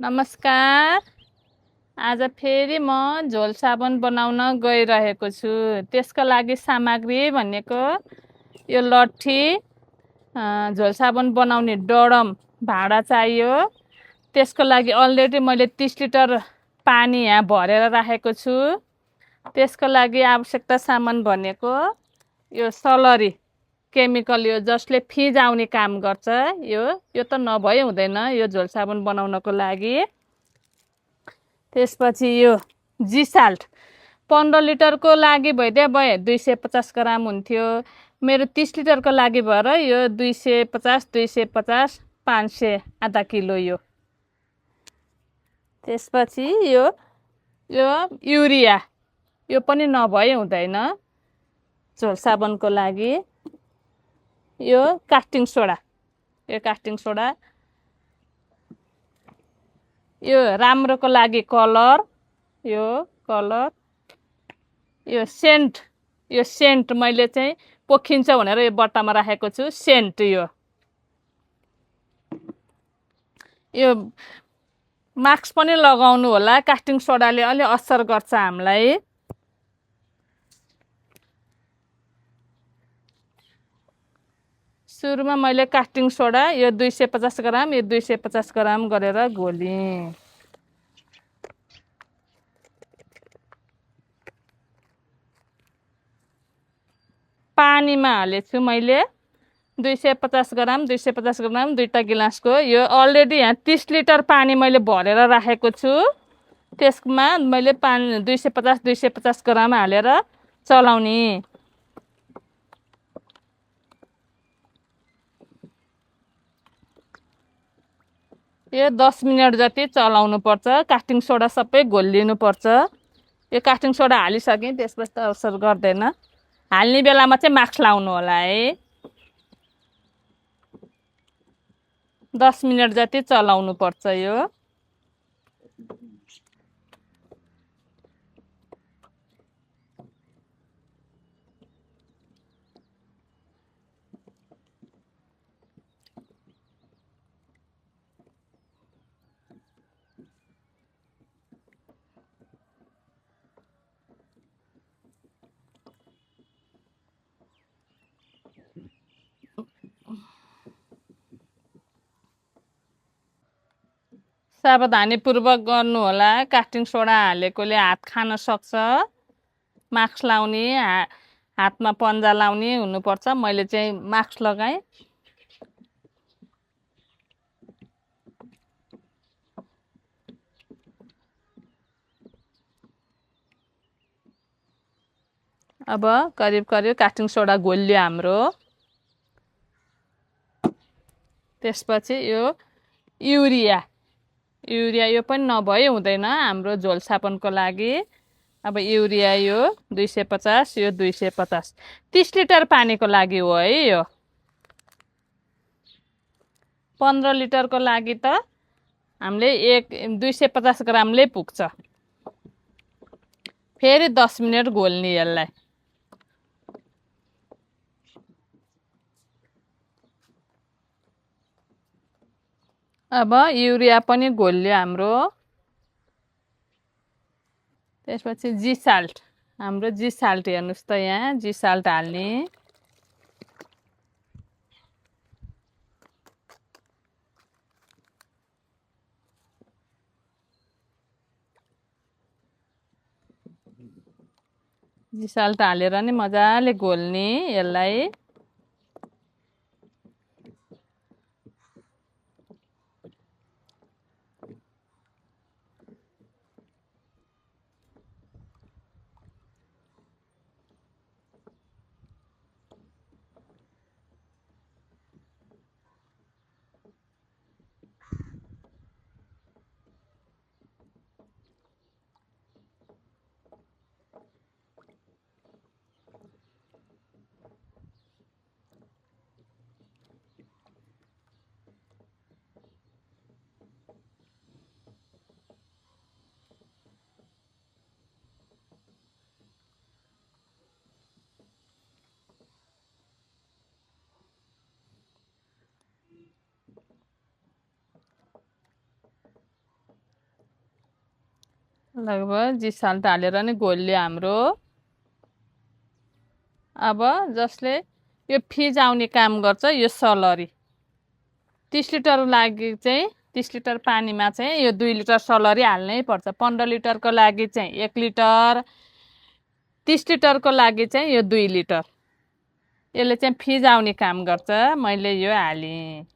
नमस्कार। आज फेरि म झोल साबुन बनाउन गइरहेको छु। त्यसको लागि सामग्री भनेको यो लट्ठी, झोल साबुन बनाउने डरम भाँडा चाहियो। त्यसको लागि अलरेडी मैले 30 लिटर पानी यहाँ भरेर राखेको छु। त्यसको लागि आवश्यकता सामान भनेको यो सलरी केमिकल, यो जसले फिज आउने काम गर्छ। यो त नभए हुँदैन यो झोल साबुन बनाउनको लागि। त्यसपछि यो जी-साल्ट 15 लिटरको लागि भइदिए भए 250 ग्राम हुन्थ्यो। मेरो 30 लिटरको लागि भएर यो 250 500 आधा किलो यो। त्यसपछि यो युरिया, यो पनि नभए हुँदैन झोल साबुनको लागि। यो कास्टिङ सोडा, यो राम्रोको लागि कलर, यो सेन्ट मैले चाहिँ पोखिन्छ भनेर यो बट्टामा राखेको छु। सेन्ट यो मास्क पनि लगाउनु होला, कास्टिङ सोडाले अलि असर गर्छ हामीलाई। सुरुमा मैले कास्टिङ सोडा यो 250 ग्राम, यो 250 ग्राम गरेर घोलेँ। पानीमा हालेछु मैले 250 ग्राम 2टा गिलासको। यो अलरेडी यहाँ 30 लिटर पानी मैले भरेर राखेको छु। त्यसमा मैले 250 ग्राम हालेर चलाउने। यो 10 मिनट जति चलाउनु पर्छ। कास्टिङ सोडा सबै घोलिनु पर्छ। यो कास्टिङ सोडा हालिसकेँ, त्यसपछि त असर गर्दैन। हाल्ने बेलामा चाहिँ मास्क लाउनु होला है। 10 मिनट जति चलाउनु पर्छ यो। सावधानीपूर्वक गर्नु होला। कास्टिङ सोडा हालेकोले हात खान सक्छ। मास्क लाउने, हातमा पन्जा लाउने हुनुपर्छ। मैले चाहिँ मास्क लगाएँ। अब करिब कास्टिङ सोडा घोल्यो हाम्रो। त्यसपछि यो युरिया यो पनि नभए हुँदैन हाम्रो झोल साबुनको लागि। अब युरिया यो 250, यो 250, 30 लिटर पानीको लागि हो है यो। 15 लिटरको लागि त हामीले 250 ग्रामले पुग्छ। फेरि 10 मिनट घोल्ने यसलाई। अब युरिया पनि घोल्यो हाम्रो। त्यसपछि जी-साल्ट, हाम्रो जी-साल्ट हेर्नुहोस् त यहाँ जी-साल्ट हाल्ने। जी-साल्ट हालेर नि मजाले घोल्ने यसलाई। लगभग जिसाल्ट हालेर नि घोल्यो हाम्रो। अब जसले यो फिजाउने काम गर्छ यो सलरी 30 लिटर लागि चाहिँ 30 लिटर पानीमा चाहिँ यो 2 लिटर सलरी हाल्नै पर्छ। 15 लिटरको लागि चाहिँ 1 लिटर, 30 लिटरको लागि चाहिँ यो 2 लिटर। यसले चाहिँ फिजाउने काम गर्छ। मैले यो हालेँ।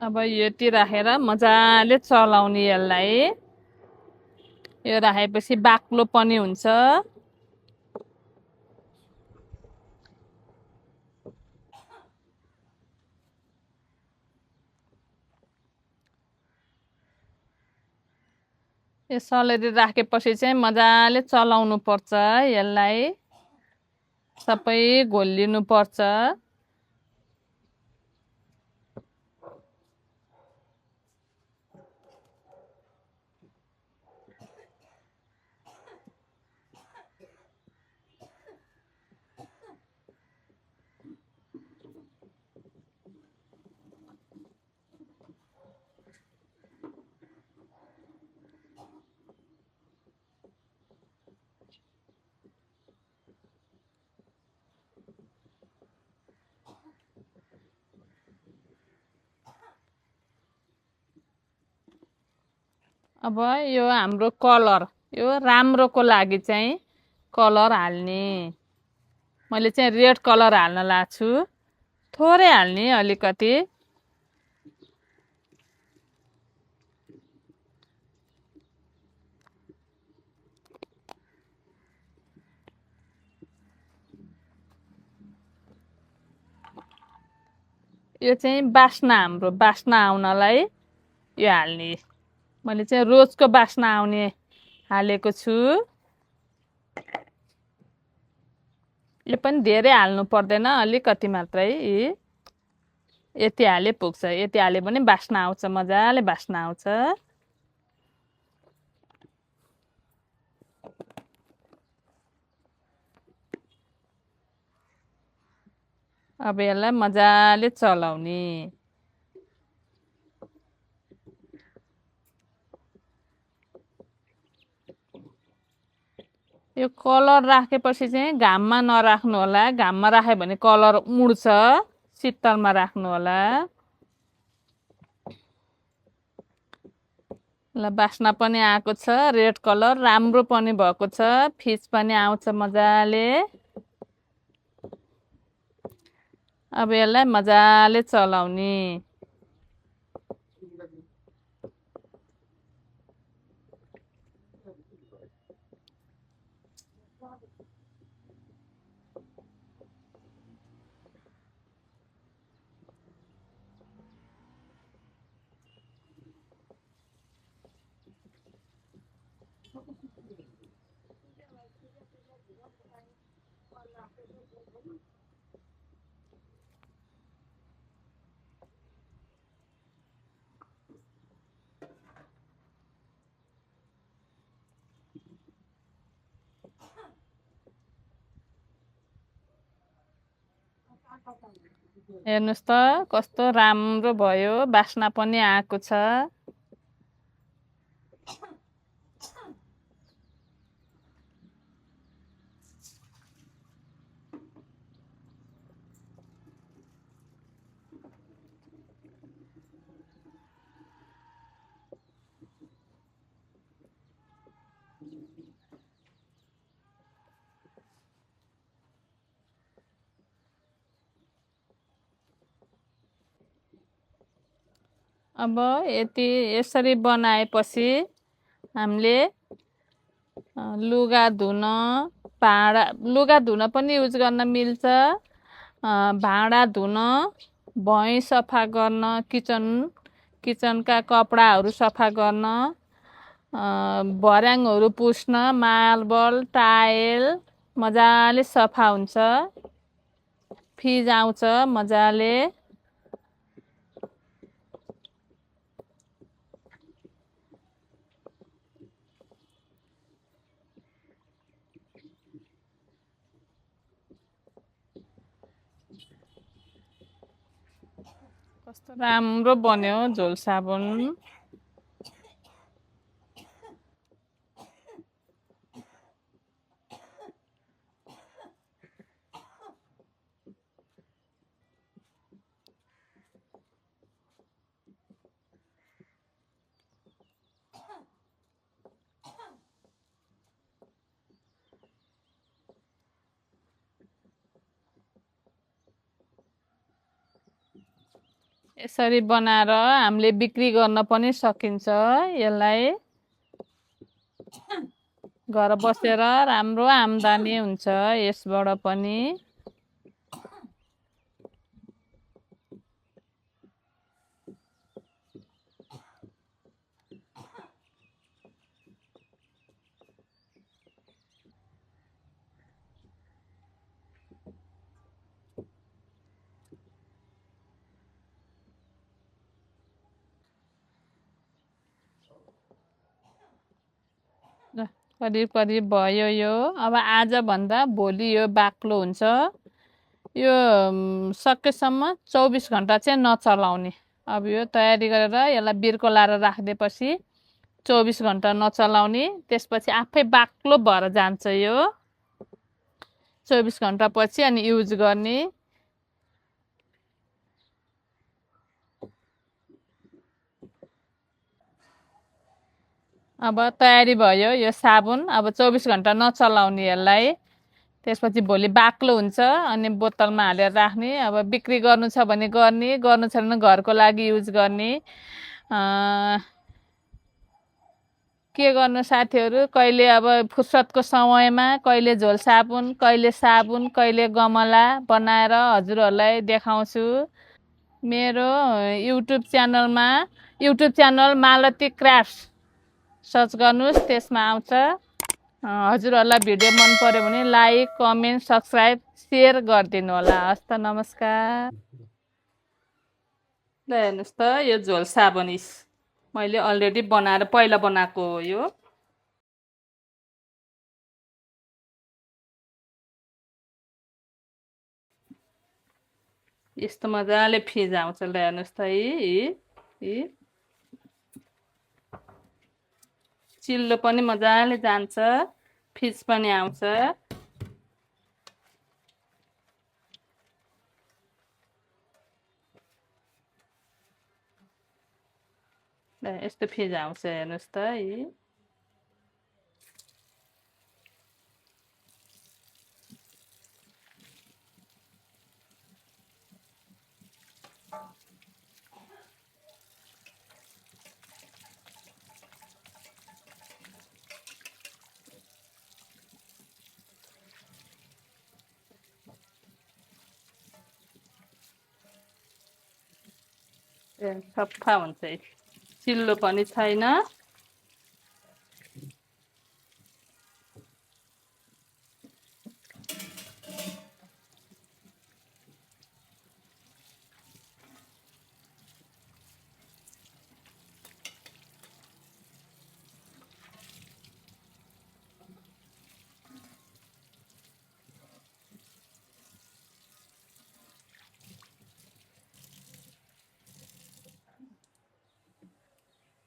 अब यति राखेर मजाले चलाउने यसलाई। यो राखेपछि बाक्लो पनि हुन्छ। यो सलरी राखेपछि चाहिँ मजाले चलाउनु पर्छ यसलाई। सबै घोलिनु पर्छ। अब यो हाम्रो कलर, यो राम्रोको लागि चाहिँ कलर हाल्ने। मैले चाहिँ रेड कलर हाल्न लाग्छु। थोरै हाल्ने, अलिकति। यो चाहिँ बास्ना, हाम्रो बास्ना आउनलाई यो हाल्ने। मैले चाहिँ रोजको बास्ना आउने हालेको छु। यो पनि धेरै हाल्नु पर्दैन, अलिकति मात्रै। यति हाले पुग्छ। यति हाले पनि बास्ना आउँछ, मजाले बास्ना आउँछ। अब यसलाई मजाले चलाउने। यो कलर राखेपछि चाहिँ घाममा नराख्नु होला। घाममा राख्यो भने कलर उड्छ। शीतलमा राख्नु होला। ल बास्ना पनि आएको छ। रेड कलर राम्रो पनि भएको छ। फिज पनि आउँछ मजाले। अब यसलाई मजाले चलाउने। हेर्नुस् त कस्तो राम्रो भयो। बास्ना पनि आएको छ। अब यति यसरी बनाएपछि हामीले लुगा धुन, भाँडा लुगा धुन पनि युज गर्न मिल्छ। भाँडा धुन, भुइँ सफा गर्न, किचनका कपडाहरू सफा गर्न, भर्याङहरू पुस्न, मार्बल टाइल मजाले सफा हुन्छ। फिज आउँछ मजाले। कस्तो राम्रो बन्यो झोल साबुन। यसरी बनाएर हामीले बिक्री गर्न पनि सकिन्छ। यसलाई घर बसेर राम्रो आम्दानी हुन्छ यसबाट पनि। करिब करिब भयो यो। अब आजभन्दा भोलि यो बाक्लो हुन्छ। यो सकेसम्म 24 घन्टा चाहिँ नचलाउने। अब यो तयारी गरेर यसलाई बिर्को लाएर राखिदिएपछि 24 घन्टा नचलाउने। त्यसपछि आफै बाक्लो भएर जान्छ यो। 24 घन्टा पछि अनि युज गर्ने। अब तयारी भयो यो साबुन। अब 24 घन्टा नचलाउने यसलाई। त्यसपछि भोलि बाक्लो हुन्छ अनि बोतलमा हालेर राख्ने। अब बिक्री गर्नु छ भने गर्ने, गर्नु छैन भने घरको लागि युज गर्ने। के गर्नु साथीहरू, कहिले अब फुर्सदको समयमा कहिले झोल साबुन, कहिले गमला बनाएर हजुरहरूलाई देखाउँछु। मेरो युट्युब च्यानल मालती क्राफ्ट्स सर्च गर्नुहोस्, त्यसमा आउँछ। हजुरहरूलाई भिडियो मन पर्यो भने लाइक, कमेन्ट, सब्सक्राइब, सेयर गरिदिनु होला। हस्त नमस्कार। ल हेर्नुहोस् त यो झोल साबुन मैले अलरेडी बनाएर पहिला बनाएको हो यो। यस्तो मजाले फिज आउँछ। ल हेर्नुहोस् त यी चिल्लो पनि मजाले जान्छ, फिज पनि आउँछ। ल यस्तो फिज आउँछ हेर्नुहोस् त यी। सफा हुन्छ। चिल्लो पनि छैन।